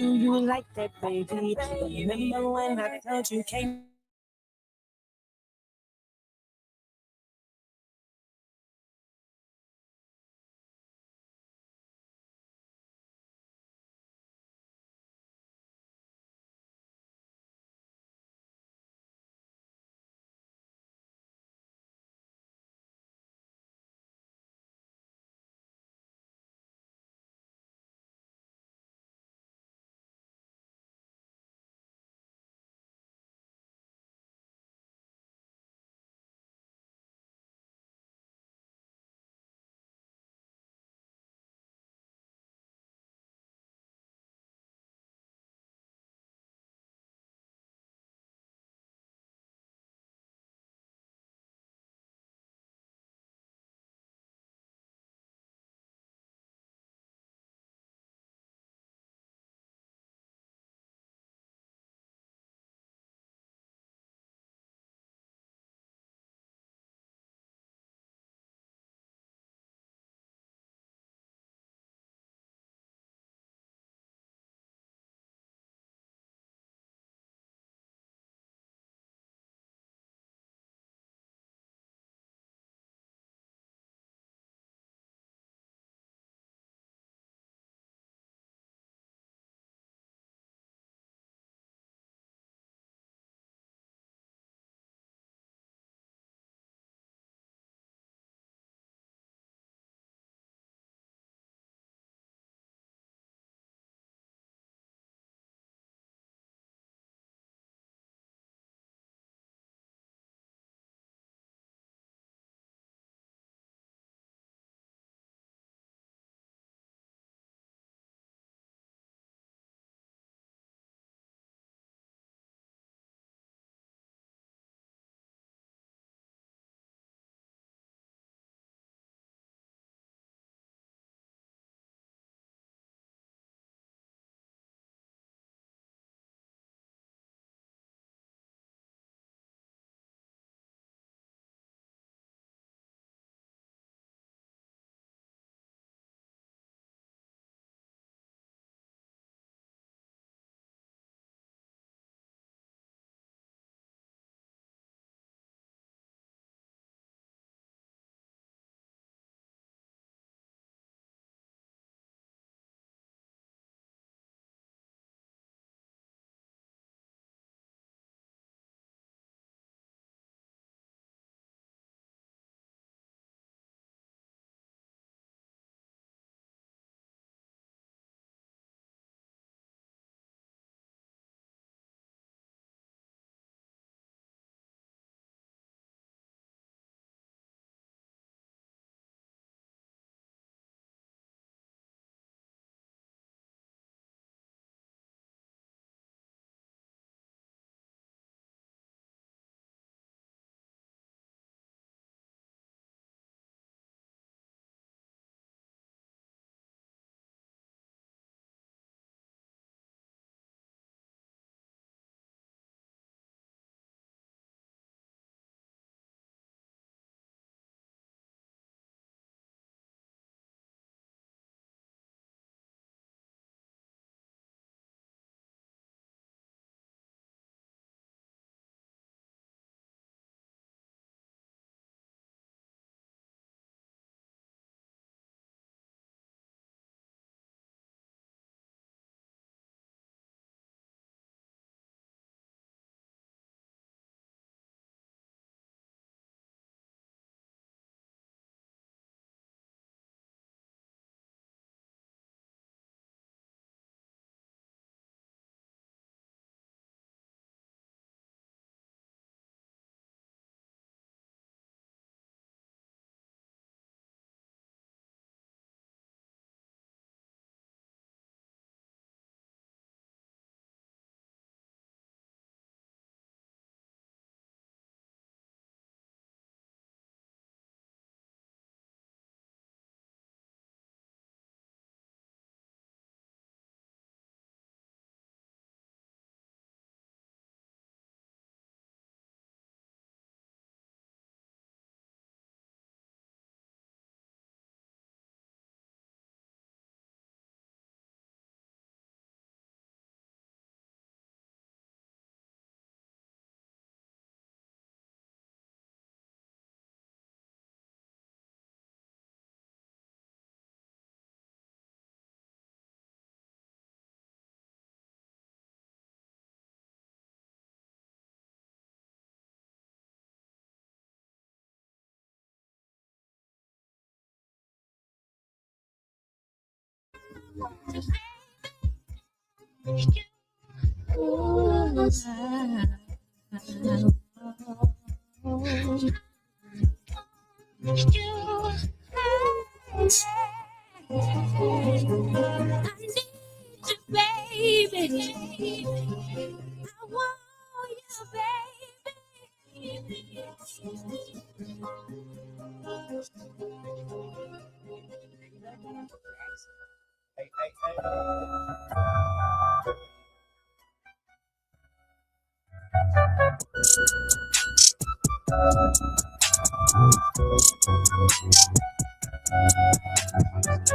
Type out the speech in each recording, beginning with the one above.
Do you like that, baby? Remember when I told you came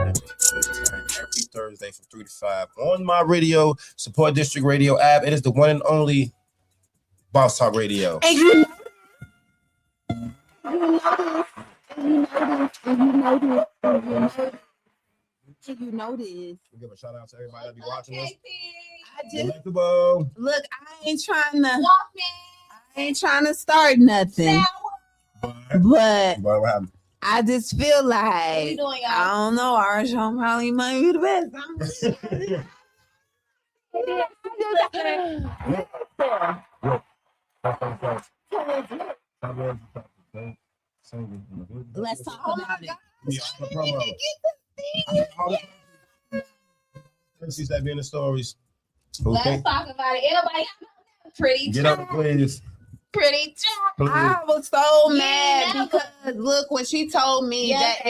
Every Thursday from 3 to 5 on my radio, Support District Radio app. It is the one and only Boss Talk Radio. And you notice. Give a shout out to everybody that be watching us. I just Delectable. look. I ain't trying to start nothing, but What happened? I just feel like What you doing, y'all? I don't know. Arshon probably might be the best. Let's talk about it. She's that being the stories. Let's talk about it. Anybody pretty Get up, please. pretty Please. I was so Yeah, mad never. because look, when she told me that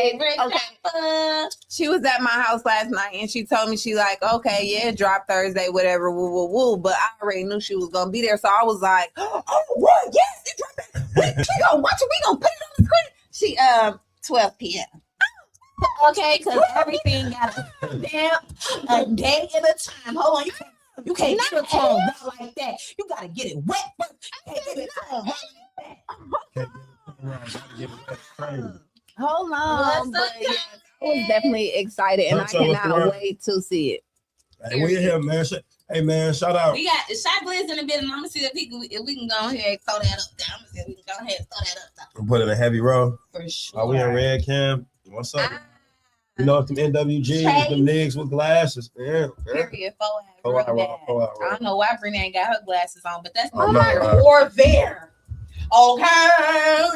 she was at my house last night and she told me, she like, okay, yeah, drop Thursday, whatever, woo, woo, woo. But I already knew she was gonna be there, so I was like, oh, what? Yes, it dropped. We gonna watch it. We gonna put it on the screen. She 12 p.m. Okay, because everything got a day at a time. Hold on, you can't get it tongue out like that. You gotta get it wet first. You can't get it tongue right like that. Hold on. What's But up, yeah, I was definitely excited and I So what's the cannot word? wait to see it. Hey, we here, man. Hey, man, shout out. We got the shot blitz in the building. I'm gonna see if we can go ahead and throw that up there. I'm gonna see if we can go ahead and throw that up there. We put in a heavy row. For sure. Are we in red cam? What's up? Ah, You know, them NWGs, them niggas with glasses. Yeah. period. Four Real hour, bad. 4 hour. I don't know why Brittany ain't got her glasses on, but that's Oh, not no, here no. or there. Okay.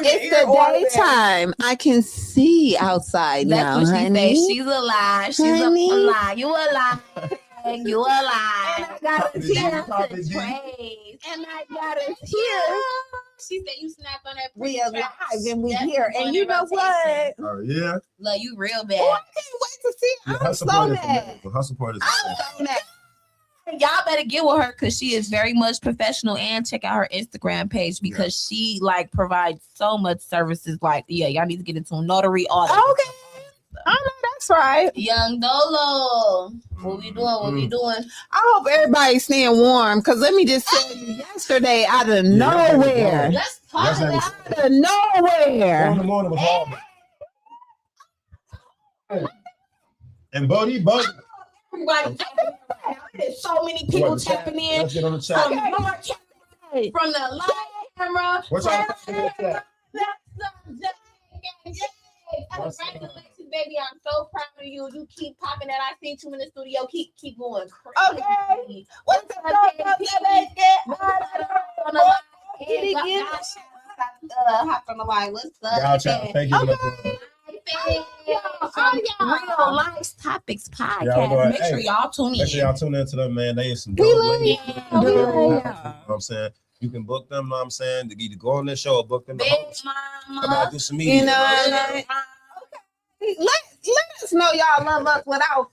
It's the daytime. I can see outside That's now, what she honey. said. She's a lie. She's Honey. a lie. You a lie. You a lie. And I got us here. Papa D. Praise. And I got us here. She said you snapped on that. We are live and we That's here. on And you that know rotation. what? Oh, yeah. Love you real bad. Oh, I can't wait to see it. Yeah, I'm her so support is mad. amazing. Her support is I'm amazing. so mad. Y'all better get with her because she is very much professional, and check out her Instagram page because she like provides so much services. Like, yeah, y'all need to get into a notary, all that. Okay. I know that's right. Young Dolo, what we doing? What we doing? I hope everybody's staying warm because let me just tell you, yesterday out of Yeah, nowhere, Let's talk That's about like- out of nowhere. In the morning was hard. And Bodie. everybody. There's so many people tapping in Let's get on the chat. from from the live camera. What's y'all talking about that? Congratulations, baby! I'm so proud of you. You keep popping that. I seen you in the studio. Keep going crazy. Okay. What's the Hop on the line. What's up? Y'all thank you. Real Life Topics Y'all know podcast. it. Make sure Hey, y'all tune Make sure in. y'all tune into them, man. They is some We dope love ladies. you. You know We love you. what I'm saying? You can book them, know what I'm saying? To either go on their show or book them to Big host. Come out, Mama. do some media. You know, man. let us know y'all love us without.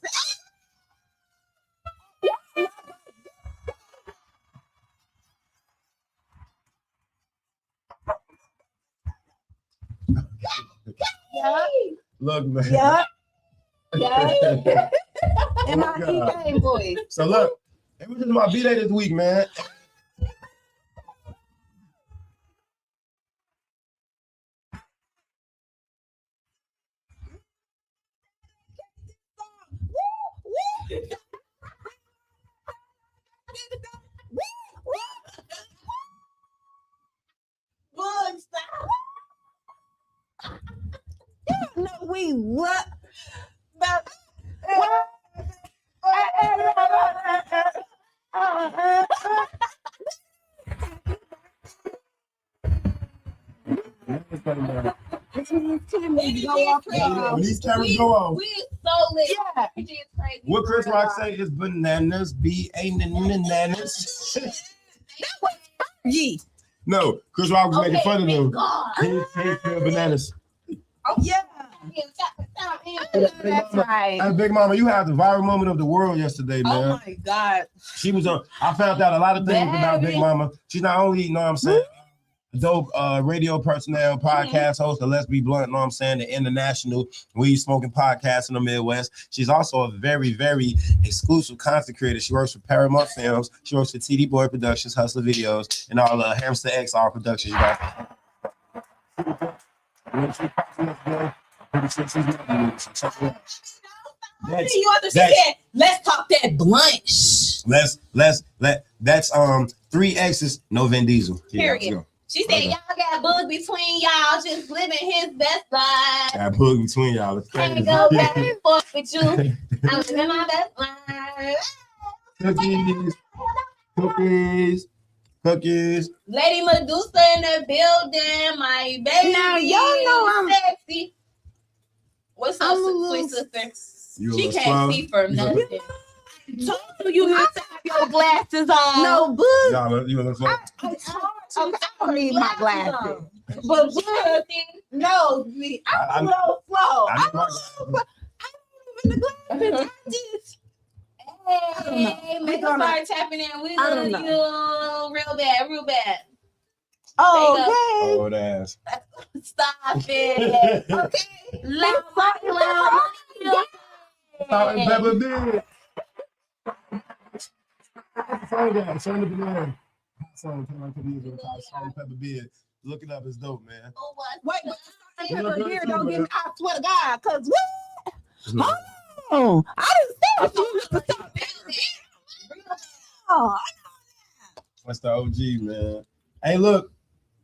Look, man. Yeah. Yeah. And my E-game voice. So look, it was just my B-Day this week, man. No, we what? But man. When these cameras go off. We so lit. Yeah. It's crazy. What Chris Rock say is bananas, bananas. Yeah. No, Chris Rock was making fun of them. God. He said bananas. Yeah. That's right. Hey, Big Mama, you had the viral moment of the world yesterday, man. Oh my God. She was on. I found out a lot of things about Big Mama. She's not only, you know what I'm saying, dope radio personnel, podcast host of Let's Be Blunt, you know what I'm saying, the international weed smoking podcast in the Midwest. She's also a very, very exclusive content creator. She works for Paramount Films. She works for TD Boy Productions, Hustler Videos, and all Hamster XR Productions. You guys. You understand? Let's talk that blunt. That's 3 X's, no Vin Diesel. Yeah, let's go. She said, y'all got bug between y'all, just living his best life. Got bug between y'all. It's Can't crazy. go back and forth with you. I'm living my best life. Cookies. Lady Medusa in the building, my baby. Now, y'all know I'm sexy. What's up, I'm a sweet little- sister? You a She little can't slow? see for You nothing. Told you not to have your glasses on. No, boo. You a little slow? I don't need my glasses. But good thing. No, I'm a little slow. I need my glasses. Hey, make us start tapping in. We I love don't you real bad, real bad. Oh, Oh, that's. Stop it. Okay. Loud. Salt and pepper beer. Salt and banana. Salt and pepper beer. Look it up. It's dope, man. wait, here, don't get me. I swear to God, cause what? Oh, I didn't say it. Oh, That's the OG, man. Hey, look,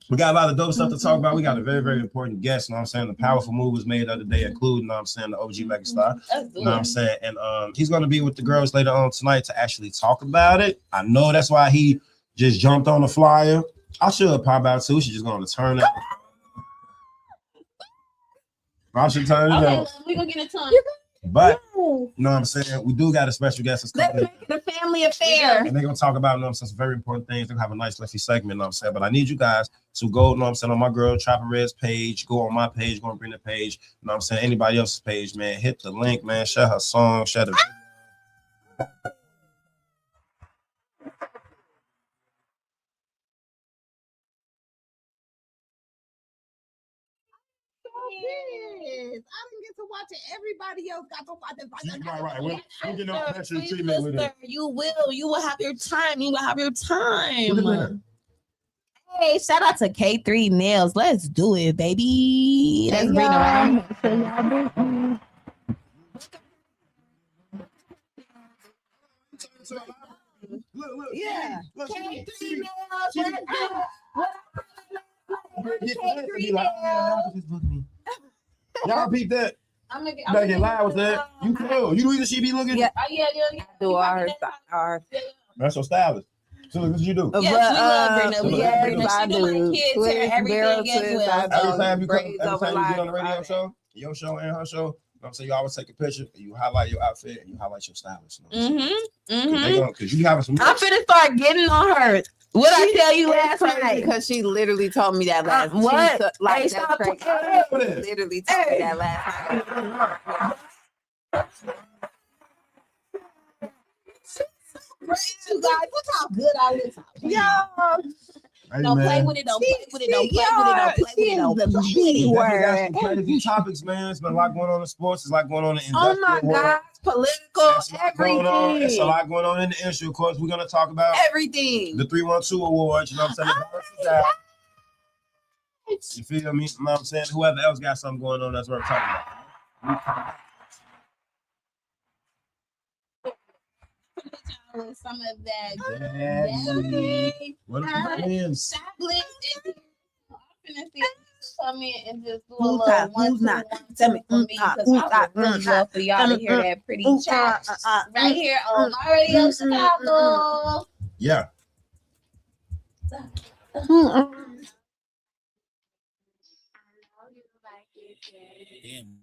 we got a lot of dope stuff to talk about. We got a very, very important guest, you know what I'm saying? The powerful move was made the other day, including, you know what I'm saying, the OG Megastar. You know what I'm saying? And he's going to be with the girls later on tonight to actually talk about it. I know that's why he just jumped on the flyer. I should pop out too. She's just going to turn it. I should turn it Okay, up. we're going to get a ton. But, you know what I'm saying? We do got a special guest that's let's coming in. make it a family affair. And they're gonna talk about, you know what I'm saying, some very important things. They're gonna have a nice lengthy segment, you know what I'm saying. But I need you guys to go, you know what I'm saying, on my girl Trapper Red's page, go on my page, go and bring the page, you know what I'm saying, anybody else's page, man. Hit the link, man, share her song, share the I didn't get to watch it. Everybody else got to watch it. right. We're getting no special Sweet treatment with sister, it. you will have your time. You will have your Look at time. that. Hey, shout out to K3 Nails. Let's do it, baby. Let's bring around. Look, Yeah. look, K3 Nails. she- Let's do it. Y'all peep that? I'm gonna You better get live with that. You cool. You do either she be looking. Yeah. Yeah. Do all her stuff. That's your stylist. So look what you do. Yes, we love Brenda. We love Brenda. I She do my do. kids' Twist, hair, everything barrel as twist, well. I Every time you come, braids every over time you get on the live, radio all show, your show and her show, you know what I'm saying, you always take a picture and you highlight your outfit and you highlight your stylist. You know what I'm saying? Because you having some. I'm finna start getting on her. What I tell you last night? Because she literally told me that last What? She took- like, Hey, that's stop crazy. playing. She literally told me that last night. You guys, look how good I look. Yo, Hey, Don't man. play with it. Don't play with it. Don't play with it. Don't play with it. Don't play with it. We got some crazy topics, man. It's been a lot going on in sports. There's a lot going on in the oh industrial my world. God, political, There's a lot going on. It's a everything. lot going on in the industry. Of course, we're gonna talk about Everything. the 312 awards. You know what I'm saying? The versus out. You feel me? You know what I'm saying? Whoever else got something going on, that's what I'm talking about. With some of that Daddy. What are the friends? chocolate. I'm finna see come in and just do a Who's little that? one, Who's two, not? one, Tell two me, for me, 'cause I would really love for y'all to hear that pretty chat right here on my radio Chicago. Yeah. Damn.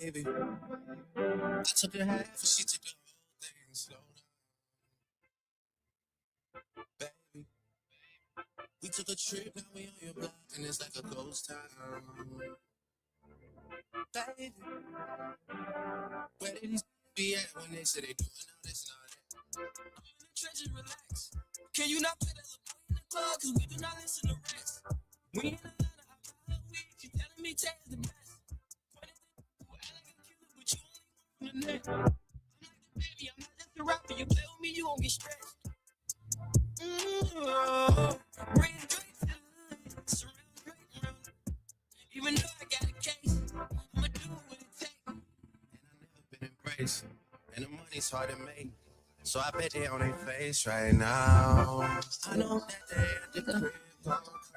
Baby, I took her half and she took the whole thing. Slow down, baby. We took a trip, now we on your block, and it's like a ghost town. Baby, where did these be at when they say they doing all this and all that? I'm in the trenches, relax. Can you not put that little boy in the club? Cause we do not listen to rest. We in Atlanta, I buy her weed. She telling me Tay is the best. But you only on the net. I'm like the baby, I'm not just a rapper. You play with me, you gon' get stressed. Bring it straight to the hood. Surround straight around. Even though I got a case, I'ma do what it takes. And I never been embraced. And the money's hard to make. So I bet they on their face right now. I know that they at the crib going crazy.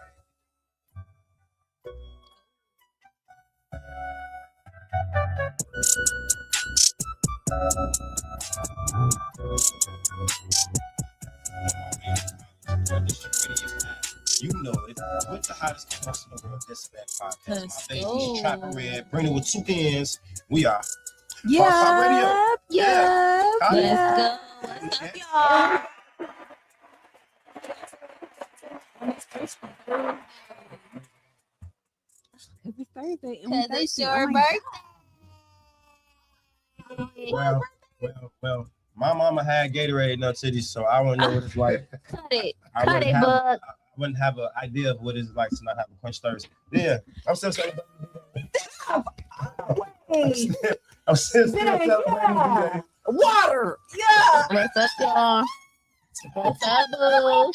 You know it. With the hottest person in the world, Dispatch Podcast. Let's My baby, go. Trapper Red, bringing it with 2 N's. We are. Yeah. Radio. Yeah. Let's go. What's up, y'all? Every Thursday. Because it's your birthday. Well, my mama had Gatorade in her titties, so I wouldn't know what it's like. Cut it. I Cut it, bud. wouldn't have an idea of what it's like to not have a quench thirst. Yeah, I'm still celebrating. I'm still celebrating. Water. Yeah. What's up, y'all? What's up, boo?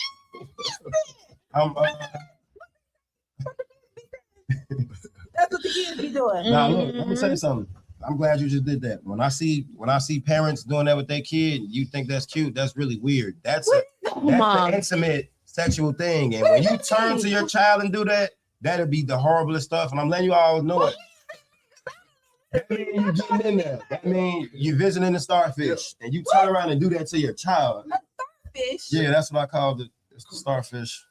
That's what the kids be doing. Now look, let me tell you something. I'm glad you just did that. When I see parents doing that with their kid, you think that's cute. That's really weird. That's an intimate sexual thing. And when you turn to your child and do that, that'll be the horriblest stuff. And I'm letting you all know it. That means you getting in there. That means you visiting the starfish, and you turn around and do that to your child. Fish. Yeah, that's what I call the starfish.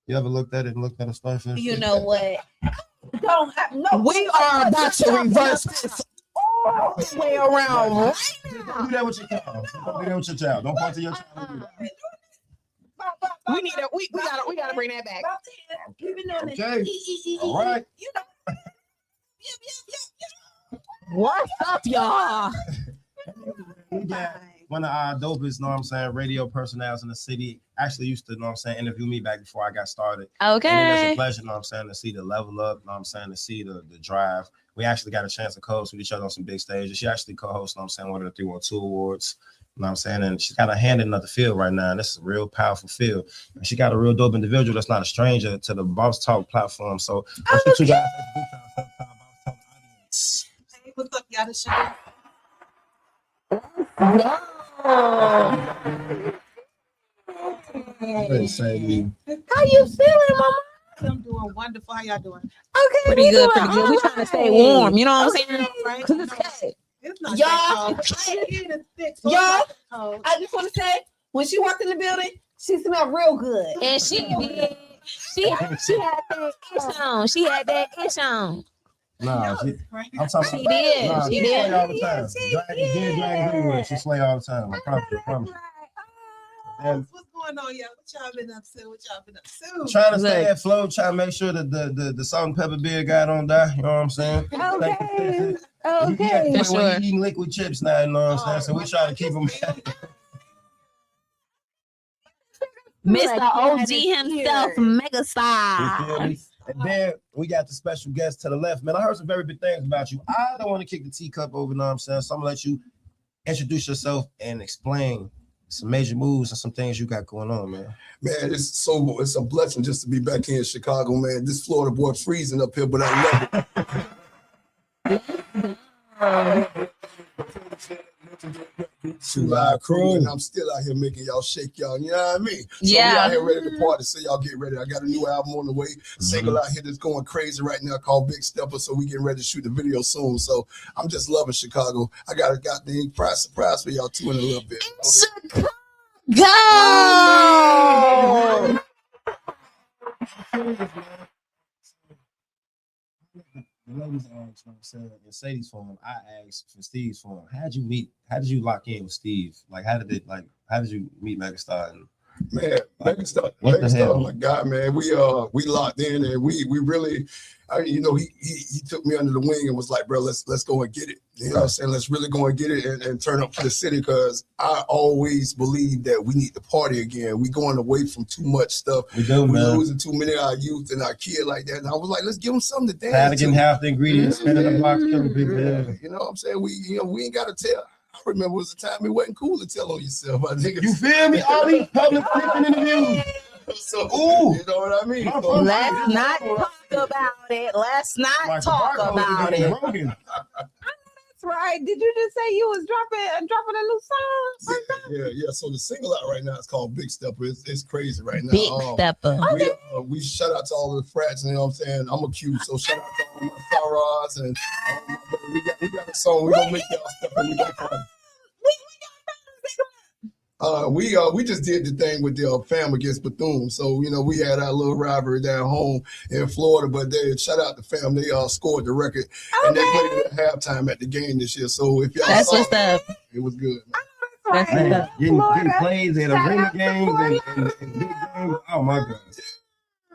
You ever looked at it and looked at a starfish? You know what? Don't have no. We are about to reverse this all the way around. Right? Don't do that with your child. Don't do that with your child. Don't point to your child. We need we gotta bring that back. Okay. All right. You know. What's up, y'all? We got one of our dopest, know what I'm saying, radio personalities in the city. Actually used to, know what I'm saying, interview me back before I got started. And then it's a pleasure, know what I'm saying, to see the level up, know what I'm saying, to see the drive. We actually got a chance to co-host with each other on some big stages. She actually co-hosts, know what I'm saying, one of the 312 awards. You know what I'm saying? And she's got a hand in another field right now. And this is a real powerful field. And she got a real dope individual that's not a stranger to the Boss Talk platform. So let's get you guys to Hey, what's up, y'all? This shit. How you feeling, mama? I'm doing wonderful. How y'all doing? Okay. Pretty good, pretty good. We trying to stay warm. You know what I'm saying? Right? Cause it's cold. It's not Y'all, y'all. I just want to say, when she walked in the building, she smelled real good. And she did. She had that ish on. She had that ish on. Nah, I'm talking She did. Nah, She she did. slay all the time. Dragons everywhere. She slay all the time. I promise. And What's going on, y'all? What y'all been up to? What y'all been up to? trying to stay Look. at flow, trying to make sure that the salt and pepper beer guy don't die. You know what I'm saying? Okay. He at the Okay. point For where sure. he eating liquid chips now, you know what I'm saying? So we try to keep him. Mr. OG himself, megastar. You feel me? And then we got the special guest to the left. Man, I heard some very big things about you. I don't want to kick the teacup over, you know what I'm saying? So I'm gonna let you introduce yourself and explain some major moves and some things you got going on, man. Man, it's a blessing just to be back here in Chicago, man. This Florida boy freezing up here, but I love it. Live crew, and I'm still out here making y'all shake y'all. You know what I mean? So Yeah. we out here ready to party. So y'all get ready. I got a new album on the way. Single out here that's going crazy right now called Big Stepper. So we getting ready to shoot the video soon. So I'm just loving Chicago. I got a goddamn surprise for y'all too in a little bit. Go! the ladies said in Sadie's form, I asked for Steve's form. How did you lock in with Steve? Like how did you meet Megastar? Man, Megastar, What the hell? oh my God, man, we locked in and we really, he took me under the wing and was like, bro, let's go and get it. You know what I'm saying? Let's really go and get it and turn up for the city, because I always believe that we need to party again. We going away from too much stuff. We do, We're man. losing too many of our youth and our kid like that. And I was like, let's give them something to dance Had to to. get half the ingredients, spinning the block, killing people. Yeah, Yeah. you know what I'm saying? We ain't got to tell. I remember it was a time it wasn't cool to tell on yourself. I think You feel me? All these public speaking interviews. so, Ooh. you know what I mean? My So, phone- Let's not talk about it. Let's not My talk barcode about is it. broken. That's right. Did you just say you was dropping a new song? yeah. So the single out right now is called Big Stepper. It's crazy right now. Big stepper. We shout out to all of the frats, you know what I'm saying? I'm a Q, so shout out to all my Sarahs and we got a song. We gonna make y'all step in. We got fun. We just did the thing with the fam against Bethune. So, you know, we had our little rivalry down home in Florida, but they shout out the fam. They scored the record and they played it at halftime at the game this year. So if y'all That's saw what's up. it was good. That's Man, what's up. getting plays at Shout arena out to games Florida. and big games. Oh my God.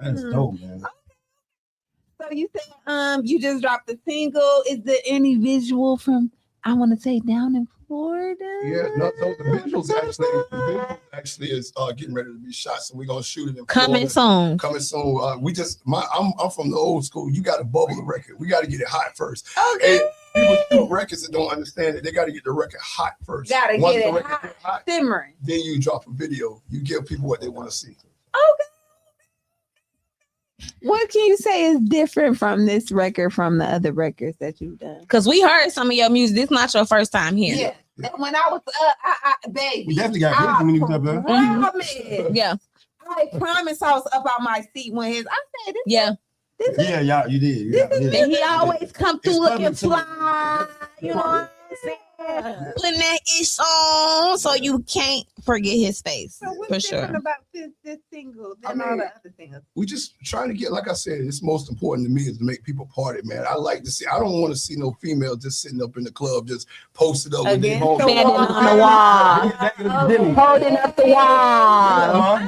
That's dope, man. So you said you just dropped a single. Is there any visual from I want to say down in Florida? Yeah, no, so the visuals actually is getting ready to be shot. So we're gonna shoot it in Coming Florida. soon. Coming soon. I'm from the old school. You got to bubble the record. We got to get it hot first. Okay. And people shoot records that don't understand it. They got to get the record hot first. Gotta Once get the it record hot. get hot, Simmering. then you drop a video. You give people what they want to see. What can you say is different from this record from the other records that you've done? Because we heard some of your music. This not your first time here. Yeah. And when I was baby, We definitely got Ricky when he was up there. promise. Yeah. I promise I was up out my seat when I said this. Yeah. This is Yeah, y'all, you did. You did. And he always come through It's looking public too. fly. You know what I'm saying? Putting that ish on so you can't forget his face. so what's For different sure. about this single than I all mean, the other singles? We just trying to get, like I said, it's most important to me is to make people party, man. I like to see. I don't want to see no female just sitting up in the club, just posted up with their Against whole. the Standing on the wall. Holding up the wall.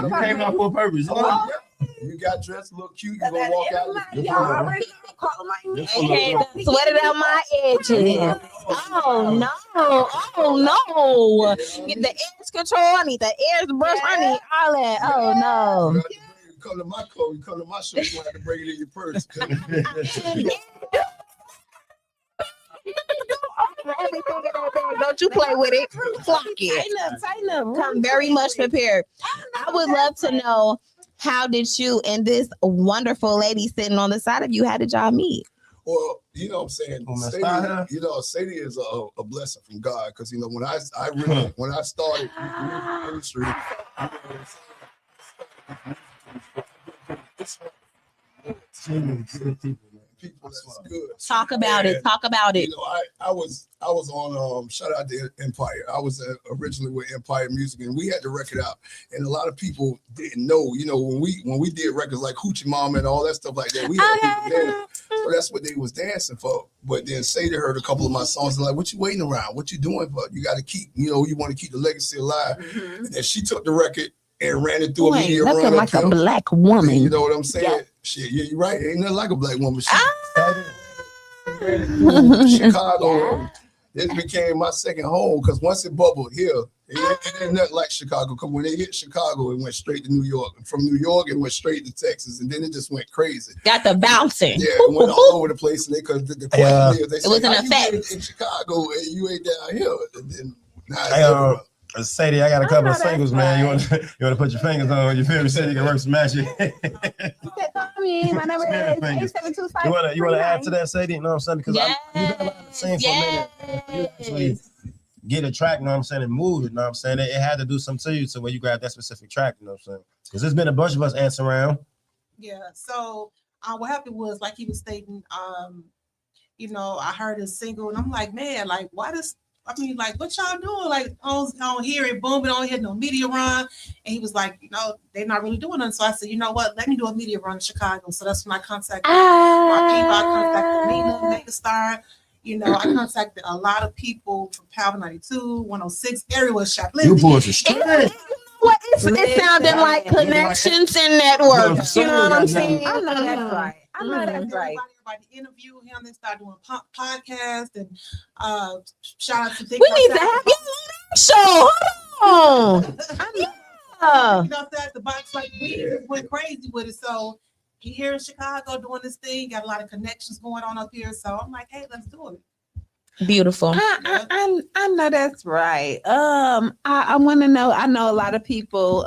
You came out for a purpose. Oh, yeah. You got dressed, look cute. You gonna walk out. Y'all already know, calling my name. Okay, sweated out my edges. Oh no. Oh no. Get the edge control. I need the edge brush. I need all that. Oh no. You come to my clothes, you come to my show, you have to bring it in your purse. Everything in that bag. Don't you play with it. Clock it. Tighten up. Come very much prepared. I would love to know, how did you and this wonderful lady sitting on the side of you, how did y'all meet? Well, you know what I'm saying? Oh, man, Sadie, start her. you know, Sadie is a blessing from God, because you know when I really when I started in the industry, people that's good. Talk about it. Talk about it. You know, I was on shout out to Empire. I was originally with Empire Music, and we had the record out, and a lot of people didn't know. You know, when we did records like Hoochie Mama and all that stuff like that, we had people dance. So that's what they was dancing for. But then Sadie heard a couple of my songs and like, what you waiting around? What you doing for? You got to keep, you know, you want to keep the legacy alive. And then she took the record and ran it through a media run. Looking like a black woman. You know what I'm saying? Yeah. Shit, yeah, you're right. Ain't nothing like a black woman. Ah. Chicago, this became my second home, because once it bubbled here, it ain't nothing like Chicago. Because when they hit Chicago, it went straight to New York. And from New York, it went straight to Texas, and then it just went crazy. Got the bouncing. Yeah, it went all over the place. And because the question is, they say, was an how you effect. did it in Chicago and you ain't down here. And then now it's Hey, everywhere. Sadie, I got a couple of know that's singles, man. You right. want to put your fingers on? You feel me? Sadie can work some magic. Call me. My number is 8725. You want to add to that, Sadie? You know what I'm saying? Because you've been allowed to sing for a minute. You actually get a track, you know what I'm saying, and move it, you know what I'm saying? It had to do something to you to where you grab that specific track, you know what I'm saying? Because there's been a bunch of us answering around. Yeah. So what happened was, like he was stating, you know, I heard his single and I'm like, man, like why I mean, like, what y'all doing? Like, on here and boom, but don't hit no media run. And he was like, you know, they're not really doing it. So I said, you know what? Let me do a media run in Chicago. So that's when I contacted my people. I contacted Nina, Megastar. You know, I contacted a lot of people from Power 92, 106, everywhere. You boys are straight. What it sounded like connections and networks. You know what I'm saying? I know that's right. I know that's right. Everybody interview him. They start doing podcast and shout out to We need to have you on that show. Hold on. Yeah. You know, that the box like we just went crazy with it. So he here in Chicago doing this thing, got a lot of connections going on up here. So I'm like, hey, let's do it. Beautiful. I know that's right. I want to know. I know a lot of people,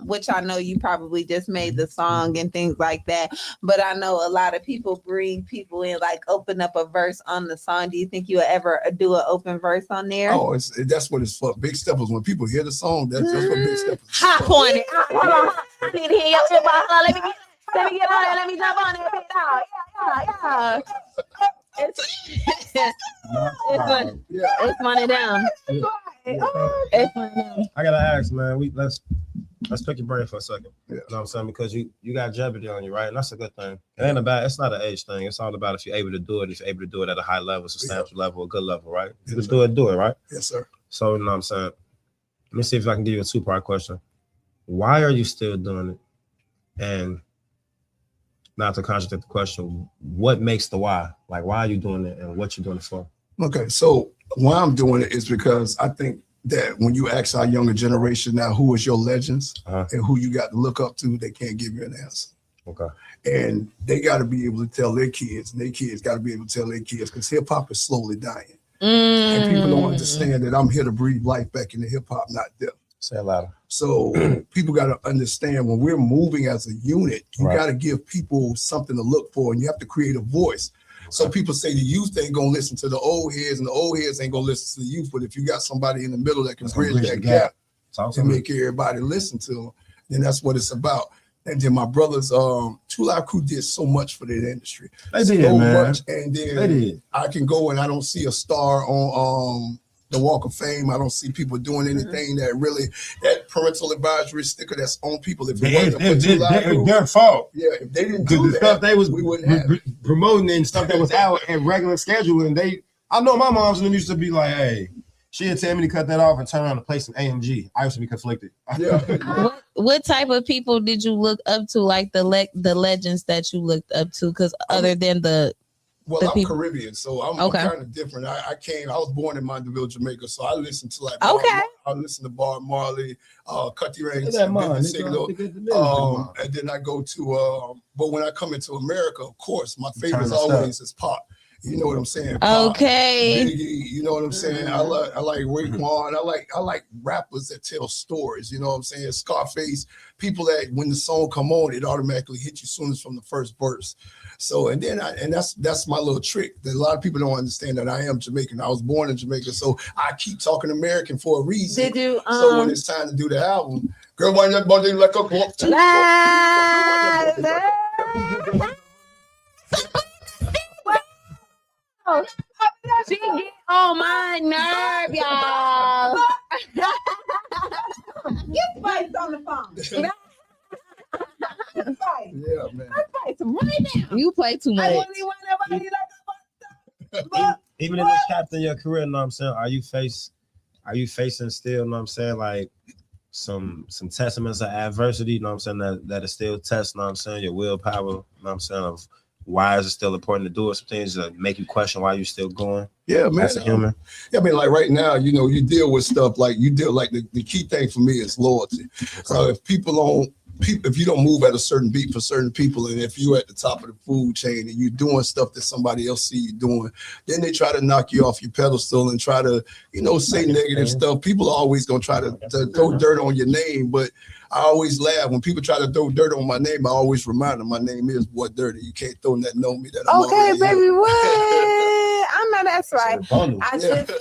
which I know you probably just made the song and things like that. But I know a lot of people bring people in, like open up a verse on the song. Do you think you'll ever do an open verse on there? Oh, that's what it's for. Big Steppers. When people hear the song, that's what Big Steppers. Hop on it. Hold on. I need to hear your shit. Let me get on it. Let me jump on it. Yeah. It's money down. It's money down. I gotta ask, man. Let's pick your brain for a second. Yeah. You know what I'm saying? Because you got Jeopardy on you, right? And that's a good thing. It ain't about. It's not an age thing. It's all about if you're able to do it. If you're able to do it at a high level, substantial level, a good level, right? Yes, Just sir. do it, right? Yes, sir. So, you know what I'm saying? Let me see if I can give you a two-part question. Why are you still doing it? And not to contradict the question, what makes the why? Like, why are you doing it and what you're doing it for? Okay, so why I'm doing it is because I think that when you ask our younger generation now, who is your legends and who you got to look up to, they can't give you an answer. Okay. And they got to be able to tell their kids, and their kids got to be able to tell their kids, because hip hop is slowly dying. And people don't understand that I'm here to breathe life back into hip hop, not death. Say it louder. So people got to understand when we're moving as a unit, you Right. got to give people something to look for, and you have to create a voice. So people say the youth ain't gonna listen to the old heads, and the old heads ain't gonna listen to the youth. But if you got somebody in the middle that can That's gonna bridge bridge that the gap. gap Talk to and me. make everybody listen to them, then that's what it's about. And then my brothers, True Live Crew did so much for that industry. They did, So man. much, and then They did. I can go and I don't see a star on the Walk of Fame. I don't see people doing anything that really, that parental advisory sticker that's on people. If it wasn't for True Live Crew, It's their fault. yeah, if they didn't The do that, stuff they was we wouldn't have. promoting and stuff that was out at regular schedule, and I know my moms and them used to be like, "Hey, she'd tell me to cut that off and turn around and play some AMG." I used to be conflicted. Yeah. What type of people did you look up to, like the legends that you looked up to? Because other than the Well, the I'm people- Caribbean, so I'm Okay. kind of different. I was born in Mondeville, Jamaica, so I listened to like Okay. I listened to Bob Marley, Cutty Ranks, Look at that man, Benny nigga. Siegel, Look at the music, and then I go to but when I come into America, of course, my Turn favorite the stuff. always is pop. You know what I'm saying? Pop, okay. Biggie, you know what I'm saying? I like Raekwon. I like rappers that tell stories. You know what I'm saying? Scarface, people that when the song come on, it automatically hits you soon as from the first verse. So and that's my little trick. That a lot of people don't understand that I am Jamaican. I was born in Jamaica, so I keep talking American for a reason. Did you? So when it's time to do the album, girl, why that body like a clock? She get on my nerve, y'all. Get Spice on the phone. Yeah, man. Spice right now. You play too I much. wouldn't even want nobody like Even in this chapter in your career, you know what I'm saying? Are you facing still, you know what I'm saying, like some testaments of adversity, you know what I'm saying, that is still test, you know what I'm saying, your willpower, you know what I'm saying, of why is it still important to do it? Some things that make you question why you're still going Yeah, man. as a human. Yeah, I mean, like right now, you know, you deal with stuff like the key thing for me is loyalty. So if if you don't move at a certain beat for certain people, and if you're at the top of the food chain and you're doing stuff that somebody else see you doing, then they try to knock you off your pedestal and try to, you know, say negative stuff. People are always gonna try to throw dirt on your name, but I always laugh when people try to throw dirt on my name. I always remind them my name is Boy Dirty. You can't throw nothing on me that I'm Okay, already baby, what? I know that's right. Bundle. I just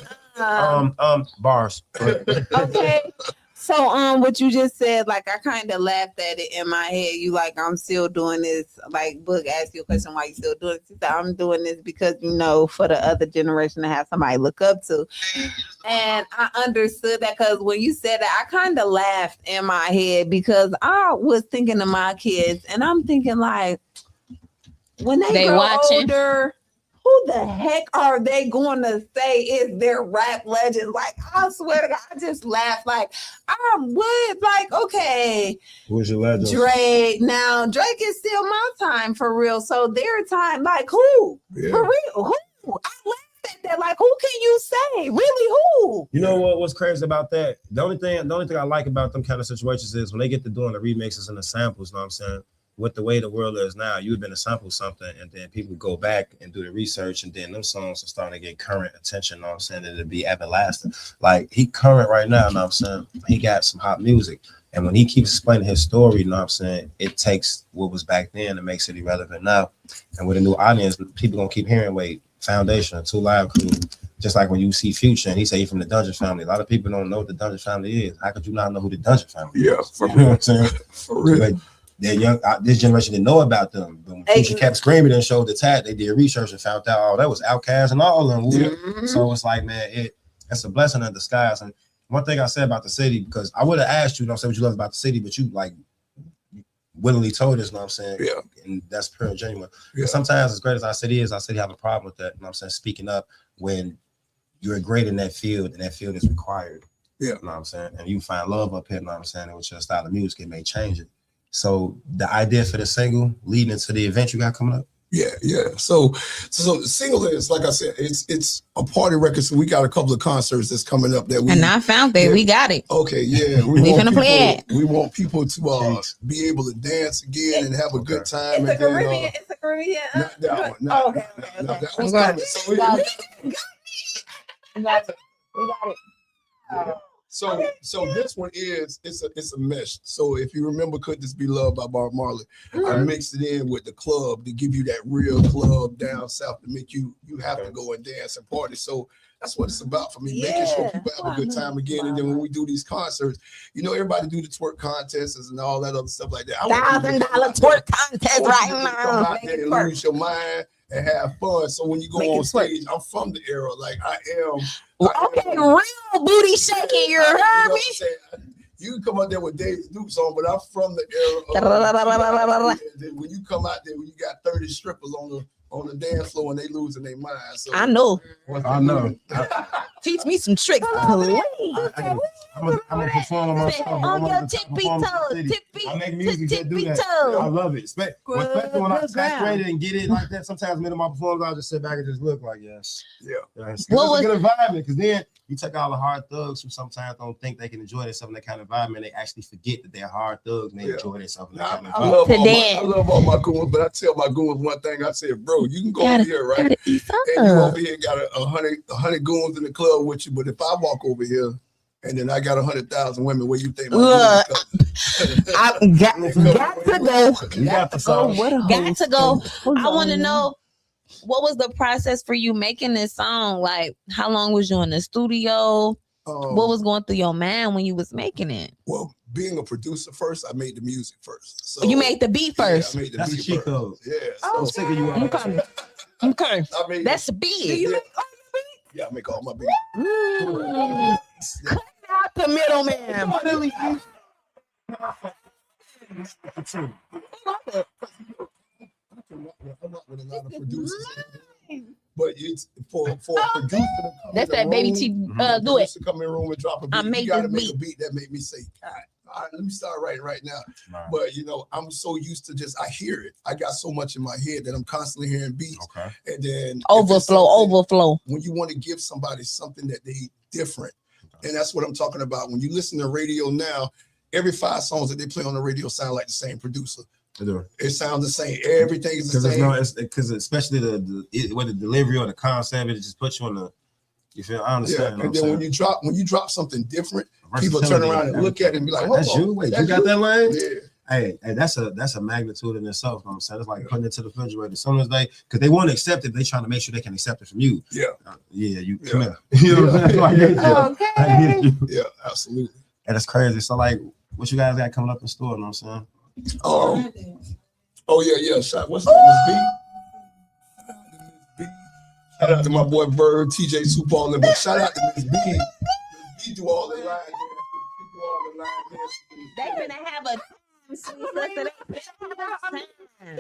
Bars. okay. So what you just said, like I kind of laughed at it in my head. You like, I'm still doing this. Like Book asked you a question, why you still doing this? You said, I'm doing this because for the other generation to have somebody to look up to. And I understood that because when you said that, I kind of laughed in my head because I was thinking of my kids, and I'm thinking like, when they grow watching. older, who the heck are they going to say is their rap legend? Like, I swear to God, I just laughed. Like, I would, like, okay, Who's your legend? Drake. Now, Drake is still my time for real. So their time, like, who? Yeah. For real? Who? I laughed at that. Like, who can you say? Really, who? You know what's crazy about that? The only thing I like about them kind of situations is when they get to doing the remixes and the samples, you know what I'm saying? With the way the world is now, you've been to sample something and then people go back and do the research and then them songs are starting to get current attention, you know what I'm saying? It'll be everlasting. Like he current right now, you know what I'm saying? He got some hot music. And when he keeps explaining his story, you know what I'm saying? It takes what was back then and makes it irrelevant now. And with a new audience, people gonna keep hearing, wait, Foundation, 2 Live Crew. Just like when you see Future and he say he from the Dungeon Family. A lot of people don't know what the Dungeon Family is. How could you not know who the Dungeon Family is? Yeah, for You know what I'm saying? For real. Like, they're young. This generation didn't know about them. But when Future kept screaming and showed the tag, they did research and found out, that was Outkast and all of them. Yeah. So it's like, man, it's a blessing in disguise. And one thing I said about the city, because I would have asked you, don't say what you love about the city, but you like willingly told us, you know what I'm saying? Yeah. And that's pure and genuine. Yeah. Sometimes, as great as our city is, our city have a problem with that. You know what I'm saying? Speaking up when you're great in that field and that field is required. Yeah. You know what I'm saying? And you find love up here, you know what I'm saying? And with your style of music, it may change it. So the idea for the single leading into the event you got coming up? Yeah. So the single is, like I said, it's a party record. So we got a couple of concerts that's coming up that we. And I found that we got it. Okay, yeah. We want finna play people- We want people to be able to dance again and have a good time. It's a and then, Caribbean. It's a Caribbean. not that one. Oh, okay. That one's Got coming. So We got it. So this one is it's a mesh. So if you remember Could This Be Love by Bob Marley, I mixed it in with the club to give you that real club down south to make you have to go and dance and party. So that's what it's about for me, making sure people have a good time again. And then when we do these concerts, everybody do the twerk contests and all that other stuff like that. $1,000 twerk contest right Come now. out there and lose your mind and have fun. So when you go on stage, I'm from the era, like I am. Okay, real booty shaking. You heard me? You can come out there with David Dukes on, but I'm from the era of when you come out there, when you got 30 strippers on the dance floor and they losing their mind. So I know. I know. Teach me some tricks. I'm gonna perform on my show. On your tippy toes, I make music that do that. I love it. Especially when I saturate it and get it like that. Sometimes in my performance, I'll just sit back and just look like, yes. Yeah. It's a good environment because then you take all the hard thugs who sometimes don't think they can enjoy themselves in that kind of environment. They actually forget that they're hard thugs and they enjoy themselves in that kind of environment. I love all my goons, but I tell my goons one thing. I said, bro, you can go over here, right? And you over here got 100 goons in the club with you, but if I walk over here and then I got 100,000 women, where you think my I got to go. You got to go. Got to go. I want to know, what was the process for you making this song? Like, how long was you in the studio? What was going through your mind when you was making it? Well, being a producer first, I made the music first. So you made the beat first. Yeah, I made the That's beat a cheat first. code. Yeah. I'm sick of you. Okay. I made That's a beat. yeah, I make all my beats. Cut out the middleman. I'm not with a lot of producers. But it's for a producer to come That's in that the baby room, T. producer Do it. come in the room and drop a beat. I made You gotta this make a beat that made me say, God, all right, let me start writing right now. Right. But I'm so used to I hear it. I got so much in my head that I'm constantly hearing beats. Okay. And then Overflow. when you want to give somebody something that they different. And that's what I'm talking about. When you listen to radio now, every 5 songs that they play on the radio sound like the same producer. It sounds the same. Everything is the same. Because especially the delivery or the concept, it just puts you on the. You feel? I understand. Yeah. And then when you drop something different, people turn around and look at it and be like, "Oh, that's you. Wait, you got that line? Yeah. Hey, that's a magnitude in itself. You know what I'm saying? It's like putting it to the refrigerator. As soon as because they want to accept it, they trying to make sure they can accept it from you. Yeah. You come here. You know what I'm saying? I get you. Okay. I get you. Yeah, absolutely. And it's crazy. So like, what you guys got coming up in store? You know what I'm saying? Oh yeah. What's the name? Miss B. Shout out to my boy Bird, TJ Super all them. But shout out to Miss B. Miss B do all the line dance. She do all the line dance. They finna have a time, sister. They finna have a time.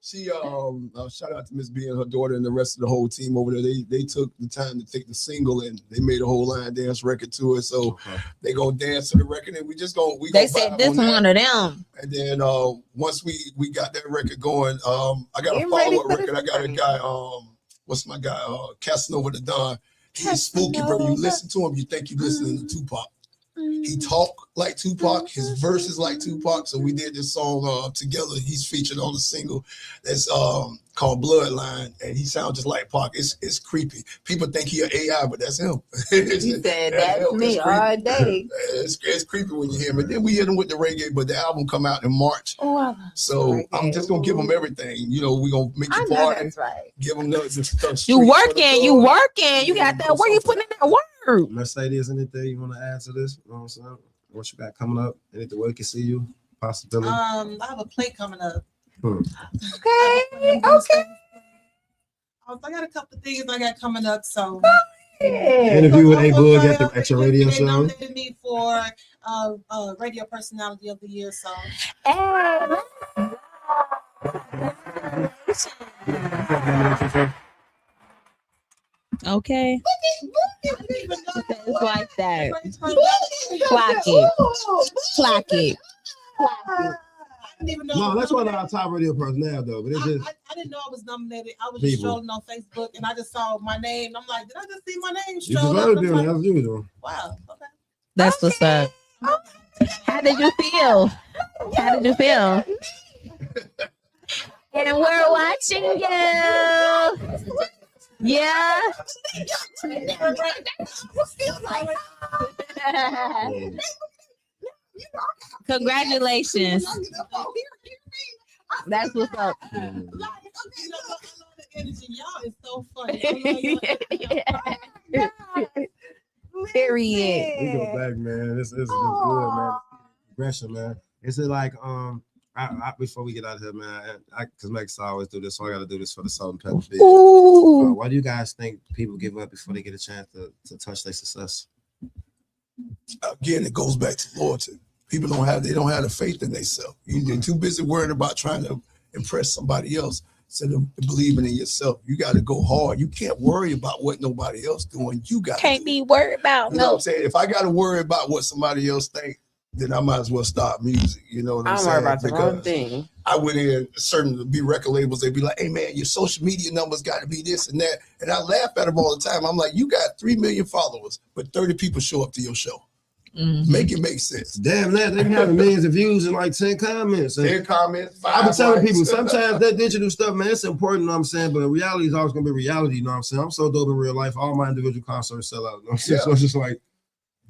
She shout out to Miss B and her daughter and the rest of the whole team over there. They took the time to take the single and they made a whole line dance record to it. So they gonna dance to the record and we They said this one of them. And then once we got that record going, I got a follow-up record. I got a guy, what's my guy? Casanova the Don. He's spooky, bro. You listen to him, you think you're listening to Tupac. He talk like Tupac, his verses like Tupac. So we did this song together. He's featured on the single that's called Bloodline, and he sounds just like Pac. It's creepy. People think he an AI, but that's him. He said that's me all day. It's creepy when you hear him. And then we hit him with the reggae, but the album come out in March. So I'm just gonna give them everything. You know, we gonna make you party. That's right. Give them the stuff. You working. You got that work. You putting in that work. Mercedes, anything you want to add to this? You know what I'm saying? What you got coming up? Anything where we can see you? Possibility? I have a play coming up. Okay. I got a couple of things I got coming up. So interview with A Boog at your radio they show. nominated me for radio personality of the year. So Okay. It's like that. Clock it. I didn't even know. No, that's one of our top radio personnel though. But it's just I didn't know I was nominated. I was just scrolling on Facebook and I just saw my name. I'm like, did I just see my name? you deserve it. Like, That's usual. wow. Okay. That's what's up. How did you feel? And we're watching you. Yeah. Congratulations. That's what's up. I love the energy. Y'all is so funny. Period. We go back, man. This is good, man. Progression, man. Is it like I before we get out of here, man? Because Max always do this, so I got to do this for the Salt and Pepper video. Why do you guys think people give up before they get a chance to touch their success? Again, it goes back to loyalty. People don't have the faith in themselves. You're too busy worrying about trying to impress somebody else instead of believing in yourself. You got to go hard. You can't worry about what nobody else doing. You got Can't be worried about You know what I'm saying? If I got to worry about what somebody else think, then I might as well stop music. You know what I'm saying? I'm worried about the wrong thing. I went in certain be record labels. They'd be like, "Hey man, your social media numbers got to be this and that," and I laugh at them all the time. I'm like, "You got 3 million followers, but 30 people show up to your show. Make it make sense." Damn that they be having millions of views and like 10 comments. 10 comments. I've been telling likes. people sometimes that digital stuff, man, it's important, you know what I'm saying? But reality is always gonna be reality, you know what I'm saying? I'm so dope in real life. All my individual concerts sell out. You know what I'm saying? So it's just like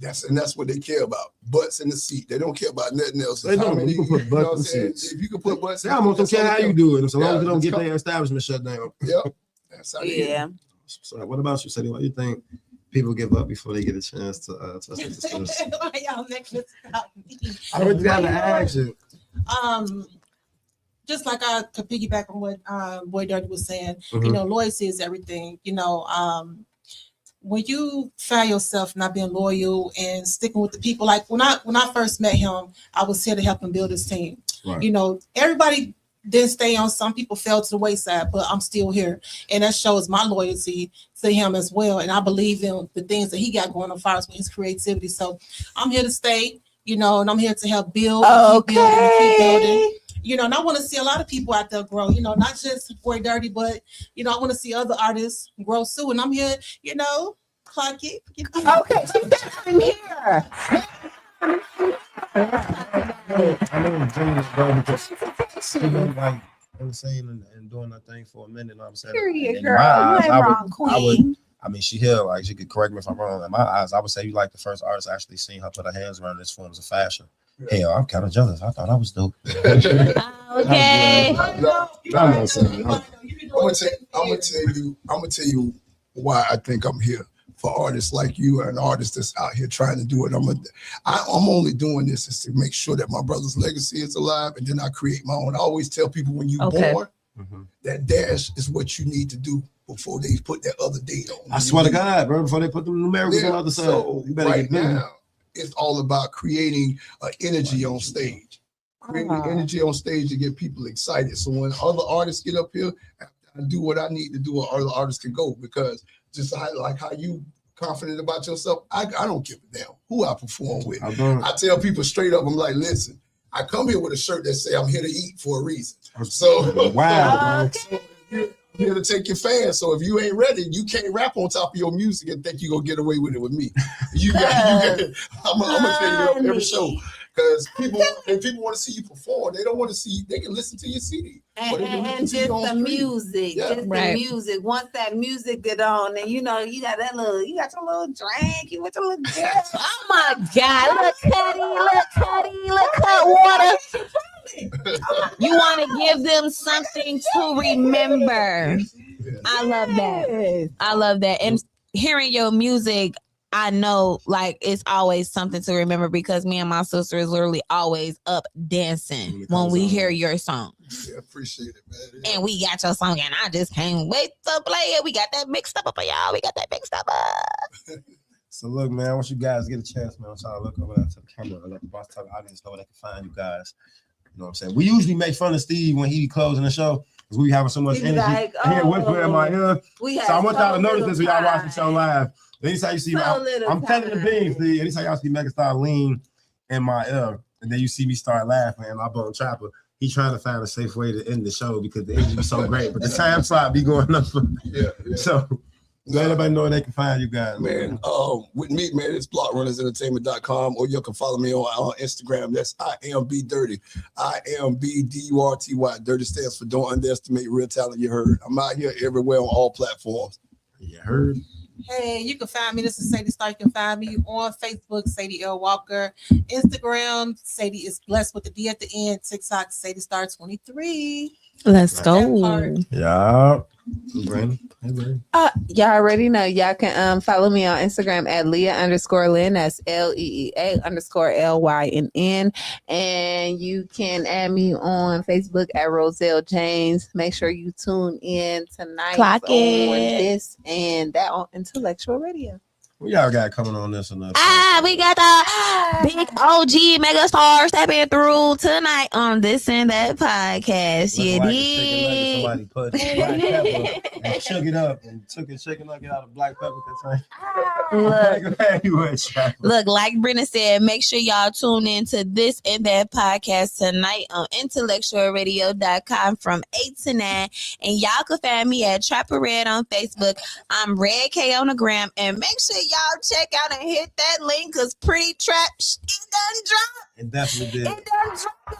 that's what they care about. Butts in the seat. They don't care about nothing else. They don't. Many, You can put butts in seats. If you can put butts, they almost don't care how you do it, so long as you don't get their their establishment shut down. Yep. That's how they Yeah. So what about you, Sadie? Why do you think people give up before they get a chance to touch their success? Why y'all making this about me? I would gotta ask you. Just like I could piggyback on what Boy Dirty was saying, Mhm. you know, loyalty is everything. You know, when you find yourself not being loyal and sticking with the people, like when I first met him, I was here to help him build his team. Right. You know, everybody didn't stay on. Some people fell to the wayside, but I'm still here, and that shows my loyalty to him as well. And I believe in the things that he got going on as far as with his creativity. So I'm here to stay. You know, and I'm here to help build. Keep building. You know, and I want to see a lot of people out there grow, you know, not just Boy Dirty, but, you know, I want to see other artists grow too. And I'm here, you know, clock it. Okay, I'm here. I know it's James, bro, because she's been like insane and doing that thing for a minute. You know what I'm saying? Period, In girl. my You eyes, ain't wrong, queen. I mean, she here, like she could correct me if I'm wrong. In my eyes, I would say you like the first artist I actually seen her put her hands around this forms of fashion. Hell, I'm kind of jealous. I thought I was dope. Okay. I'm gonna tell you why I think I'm here. for artists like you and artists that's out here trying to do it. I'm only doing this is to make sure that my brother's legacy is alive, and then I create my own. I always tell people when you're born, that dash is what you need to do before they put that other date on. I swear to God, bro, before they put the numericals on the other side. So You better right get busy. now, it's all about creating an energy on stage. Creating energy on stage to get people excited. So when other artists get up here, I do what I need to do, or other artists can go, because just like how you confident about yourself, I don't give a damn who I perform with. I tell people straight up, I'm like, listen, I come here with a shirt that say I'm here to eat for a reason. So wow. So I'm here to take your fans. So if you ain't ready, you can't rap on top of your music and think you're gonna get away with it with me. I'm gonna tell you every show. Because if people want to see you perform, they don't want to see. They can listen to your CD. And just the music, the music. Once that music get on, and you know you got your little drink, you with your little girl. Oh my God! Look, Cutwater. You want to give them something to remember. I love that. I love that. And hearing your music, I know like it's always something to remember, because me and my sister is literally always up dancing when we hear your song. Yeah, appreciate it, man. Yeah. And we got your song, and I just can't wait to play it. We got that mixed up for y'all. So look, man, once you guys get a chance, man, I'm trying to look over there to the camera and let the boss tell the audience know where they can find you guys. You know what I'm saying? We usually make fun of Steve when he closing the show, because we having so much energy. Like, and he whisper in my ear. So I want y'all to notice this when y'all watch the show live. Anytime you see me, I'm telling the beans, Steve. Anytime y'all see Megastar lean in my ear, and then you see me start laughing, and my bone chopper, he trying to find a safe way to end the show because the energy is so great. But the time slot be going up. So let everybody know where they can find you guys. Man, with me, man, it's blockrunnersentertainment.com, or you can follow me on Instagram. That's IamBDirty. IamBDurty. Dirty stands for don't underestimate real talent. You heard. I'm out here everywhere on all platforms. You heard. Hey, you can find me. This is Sadie Star. You can find me on Facebook, Sadie L. Walker. Instagram, Sadie is blessed with the D at the end. TikTok, Sadie Star 23. Let's go. Yeah. Brandon. Hey, Brandon. Y'all already know. Y'all can follow me on Instagram at Leah_Lynn. That's LEEA_LYNN. And you can add me on Facebook at Roselle James. Make sure you tune in tonight Clock on it. this and that on Intellectual Radio. What y'all got coming on this and that? We got the big OG Megastar stepping through tonight on This and That podcast. You did. Somebody put black pepper and shook it up and took a chicken nugget out of black pepper. Look, like Brenda said, make sure y'all tune in to This and That podcast tonight on intellectualradio.com from 8 to 9. And y'all can find me at Trapper Red on Facebook. I'm Red K on the gram. And make sure y'all check out and hit that link, because Pretty Trap, it done dropped. It definitely did. It done dropped.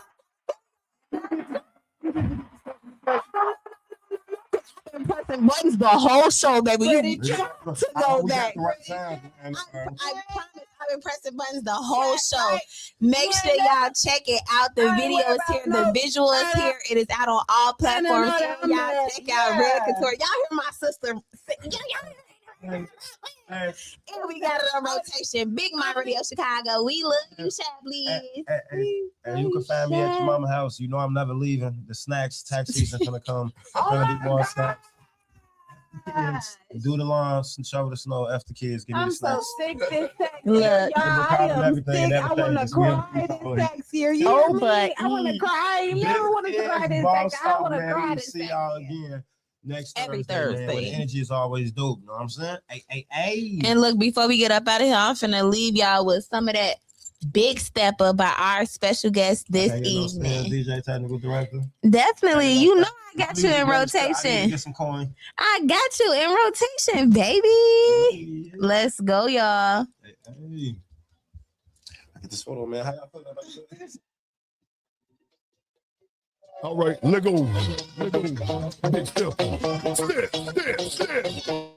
Pressing buttons the whole show, baby. You need to go back. I promise I've been pressing buttons the whole show. Make sure y'all check it out. The video is here, the visual is here. It is out on all platforms. Y'all check out Red Couture. Y'all hear my sister sing. And we got it on rotation. Big Mom Radio Chicago. We love you, Shablies. And you can find me at your mama's house. You know I'm never leaving. The snacks, tax season gonna come. Gonna be more snacks. Do the lawns and shovel the snow. After kids, give me the snacks. I'm so sick this tax. Look, I want to cry this tax year. Oh, but I want to cry. You never want to cry this tax. I want to cry this See y'all again next every Thursday. Man, Thursday. the energy is always dope. You know what I'm saying? Hey. And look, before we get up out of here, I'm finna leave y'all with some of that big step up by our special guest this evening. DJ Technical Director. Definitely. You know I got you in rotation. Get some coin. I got you in rotation, baby. Let's go, y'all. Hey. I get this photo, man. How y'all feel about this? All right, let go. Big step. Step.